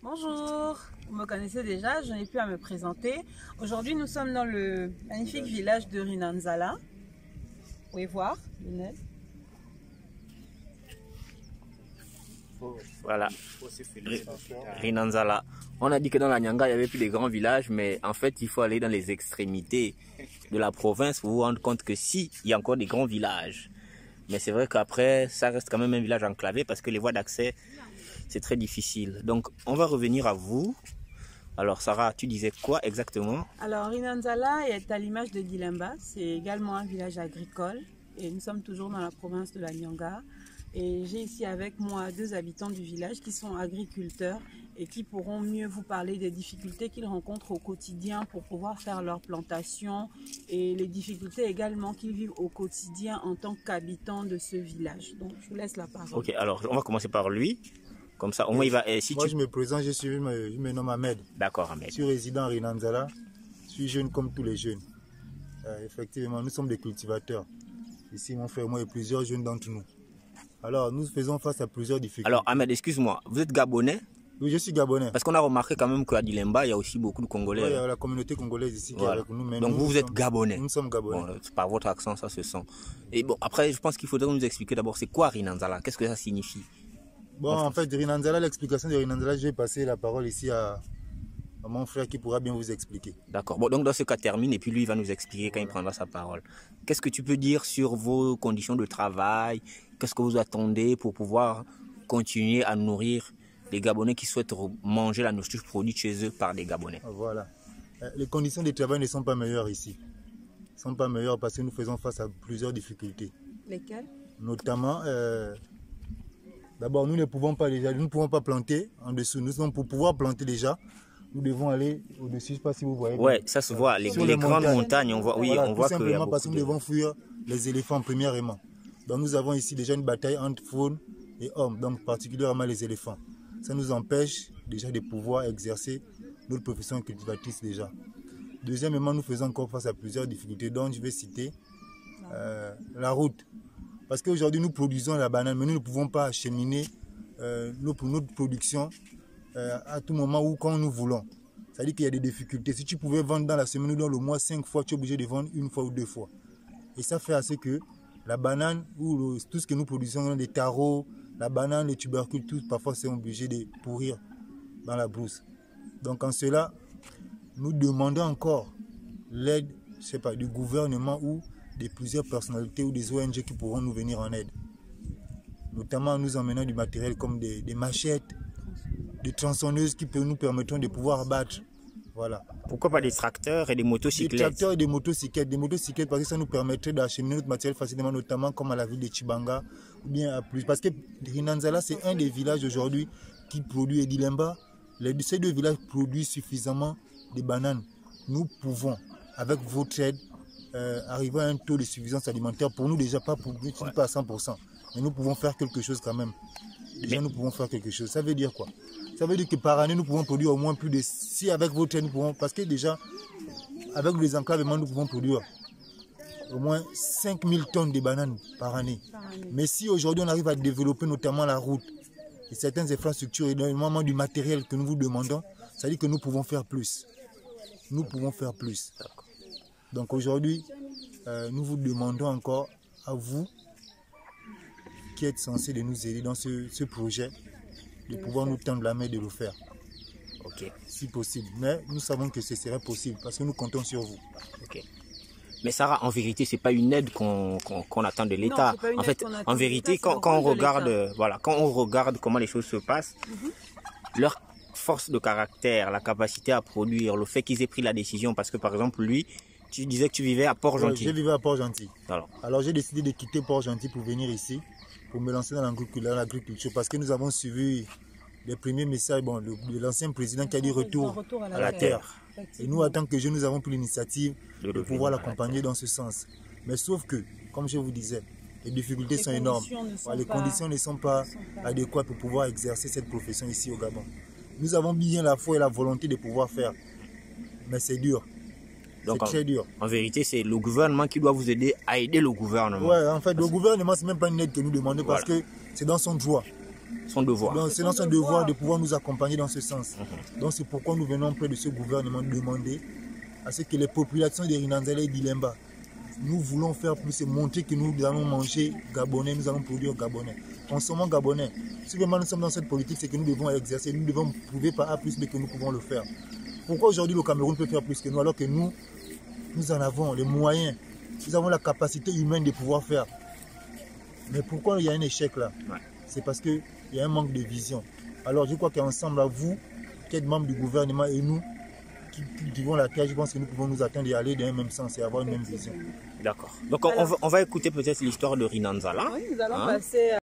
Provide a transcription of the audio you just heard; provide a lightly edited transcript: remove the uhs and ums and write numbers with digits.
Bonjour, vous me connaissez déjà, je n'ai plus à me présenter. Aujourd'hui, nous sommes dans le magnifique village de Rinanzala. Vous pouvez voir, Lionel. Voilà, Rinanzala. On a dit que dans la Nyanga, il n'y avait plus de grands villages, mais en fait, il faut aller dans les extrémités de la province pour vous rendre compte que si, il y a encore des grands villages. Mais c'est vrai qu'après, ça reste quand même un village enclavé parce que les voies d'accès, c'est très difficile. Donc, on va revenir à vous. Alors, Sarah, tu disais quoi exactement? Alors, Rinanzala est à l'image de Dilemba. C'est également un village agricole. Et nous sommes toujours dans la province de la Nyanga. Et j'ai ici avec moi deux habitants du village qui sont agriculteurs et qui pourront mieux vous parler des difficultés qu'ils rencontrent au quotidien pour pouvoir faire leur plantation et les difficultés également qu'ils vivent au quotidien en tant qu'habitants de ce village. Donc, je vous laisse la parole. Ok, alors on va commencer par lui. Comme ça, au moins il va... Moi, je me présente, je me nomme Ahmed. D'accord, Ahmed. Je suis résident à Rinanzala. Je suis jeune comme tous les jeunes. Effectivement, nous sommes des cultivateurs. Ici, mon frère et moi et plusieurs jeunes d'entre nous. Alors, nous faisons face à plusieurs difficultés. Alors, Ahmed, excuse-moi, vous êtes Gabonais? Oui, je suis Gabonais. Parce qu'on a remarqué quand même qu'à Dilemba, il y a aussi beaucoup de Congolais. Oui, il y a la communauté congolaise ici qui est avec nous. Mais donc vous êtes Gabonais? Nous sommes Gabonais. Bon, par votre accent, ça se sent. Et bon, après, je pense qu'il faudrait nous expliquer d'abord, c'est quoi Rinanzala? Qu'est-ce que ça signifie? Bon, en fait, Rinanzala, l'explication de Rinanzala, je vais passer la parole ici à mon frère qui pourra bien vous expliquer. D'accord. Bon, donc dans ce cas, termine et puis lui, il va nous expliquer quand il prendra sa parole. Qu'est-ce que tu peux dire sur vos conditions de travail? Qu'est-ce que vous attendez pour pouvoir continuer à nourrir les Gabonais qui souhaitent manger la nourriture produite chez eux par des Gabonais? Voilà. Les conditions de travail ne sont pas meilleures ici. Elles ne sont pas meilleures parce que nous faisons face à plusieurs difficultés. Lesquelles? Notamment, d'abord, nous ne pouvons pas planter en dessous. Nous, pour pouvoir planter déjà, nous devons aller au-dessus. Je ne sais pas si vous voyez. Oui, ça se voit. Les grandes montagnes, on voit, oui, voilà, on voit que... Tout simplement parce que nous devons fuir les éléphants premièrement. Donc nous avons ici déjà une bataille entre faune et homme, donc particulièrement les éléphants. Ça nous empêche déjà de pouvoir exercer notre profession cultivatrice déjà. Deuxièmement, nous faisons encore face à plusieurs difficultés, dont je vais citer la route. Parce qu'aujourd'hui, nous produisons la banane, mais nous ne pouvons pas acheminer notre production à tout moment ou quand nous voulons. C'est-à-dire qu'il y a des difficultés. Si tu pouvais vendre dans la semaine ou dans le mois 5 fois, tu es obligé de vendre une fois ou 2 fois. Et ça fait assez que la banane ou tout ce que nous produisons, les tarots, la banane, les tubercules, tout, parfois c'est obligé de pourrir dans la brousse. Donc en cela, nous demandons encore l'aide, je sais pas, du gouvernement ou de plusieurs personnalités ou des ONG qui pourront nous venir en aide. Notamment en nous emmenant du matériel comme des machettes, des tronçonneuses qui nous permettront de pouvoir abattre. Voilà. Pourquoi pas des tracteurs et des motocyclettes? Des tracteurs et des motocyclettes parce que ça nous permettrait d'acheminer notre matériel facilement, notamment comme à la ville de Chibanga ou bien à plus. Parce que Rinanzala, c'est un des villages aujourd'hui qui produit, et Dilemba, ces deux villages produisent suffisamment de bananes. Nous pouvons, avec votre aide, arriver à un taux de suffisance alimentaire pour nous déjà, pas à 100%. Mais nous pouvons faire quelque chose quand même. Déjà, nous pouvons faire quelque chose. Ça veut dire quoi? Ça veut dire que par année, nous pouvons produire au moins plus de... Si avec votre aide, nous pouvons... Parce que déjà, avec les enclavements, nous pouvons produire au moins 5000 tonnes de bananes par année. Mais si aujourd'hui, on arrive à développer notamment la route et certaines infrastructures et énormément du matériel que nous vous demandons, ça veut dire que nous pouvons faire plus. Nous pouvons faire plus. Donc aujourd'hui, nous vous demandons encore à vous qui êtes censés de nous aider dans ce projet, de pouvoir nous tendre la main de le faire. Ok. Si possible. Mais nous savons que ce serait possible parce que nous comptons sur vous. Ok. Mais Sarah, en vérité, c'est pas une aide qu'on attend de l'État. En fait, en vérité, quand on regarde, voilà, quand on regarde comment les choses se passent, leur force de caractère, la capacité à produire, le fait qu'ils aient pris la décision, parce que par exemple, lui, tu disais que tu vivais à Port-Gentil. Je vivais à Port-Gentil. Alors j'ai décidé de quitter Port-Gentil pour venir ici, pour me lancer dans l'agriculture, parce que nous avons suivi les premiers messages de l'ancien président qui a dit retour à la terre. Et nous, en tant que jeunes, nous avons pris l'initiative de pouvoir l'accompagner dans ce sens. Mais sauf que, comme je vous disais, les difficultés sont énormes. Les conditions ne sont pas adéquates pour pouvoir exercer cette profession ici au Gabon. Nous avons bien la foi et la volonté de pouvoir faire, mais c'est dur. C'est très dur. En vérité, c'est le gouvernement qui doit vous aider à aider le gouvernement. Ouais, en fait, le gouvernement, c'est même pas une aide que nous demandons parce que c'est dans son droit. son devoir. Donc c'est notre devoir de pouvoir nous accompagner dans ce sens. Donc c'est pourquoi nous venons près de ce gouvernement demander à ce que les populations de Rinanzala et d'Ilemba, nous voulons faire plus et montrer que nous allons manger gabonais, nous allons produire gabonais. Consommons gabonais. Si vraiment nous sommes dans cette politique, c'est que nous devons exercer, nous devons prouver par A plus B que nous pouvons le faire. Pourquoi aujourd'hui le Cameroun peut faire plus que nous alors que nous en avons les moyens, nous avons la capacité humaine de pouvoir faire. Mais pourquoi il y a un échec là? C'est parce qu'il y a un manque de vision. Alors je crois qu'ensemble, vous, qui êtes membres du gouvernement et nous, qui vivons la terre, je pense que nous pouvons nous attendre et aller dans le même sens et avoir une même vision. D'accord. Donc on va écouter peut-être l'histoire de Rinanzala. Oui, nous allons passer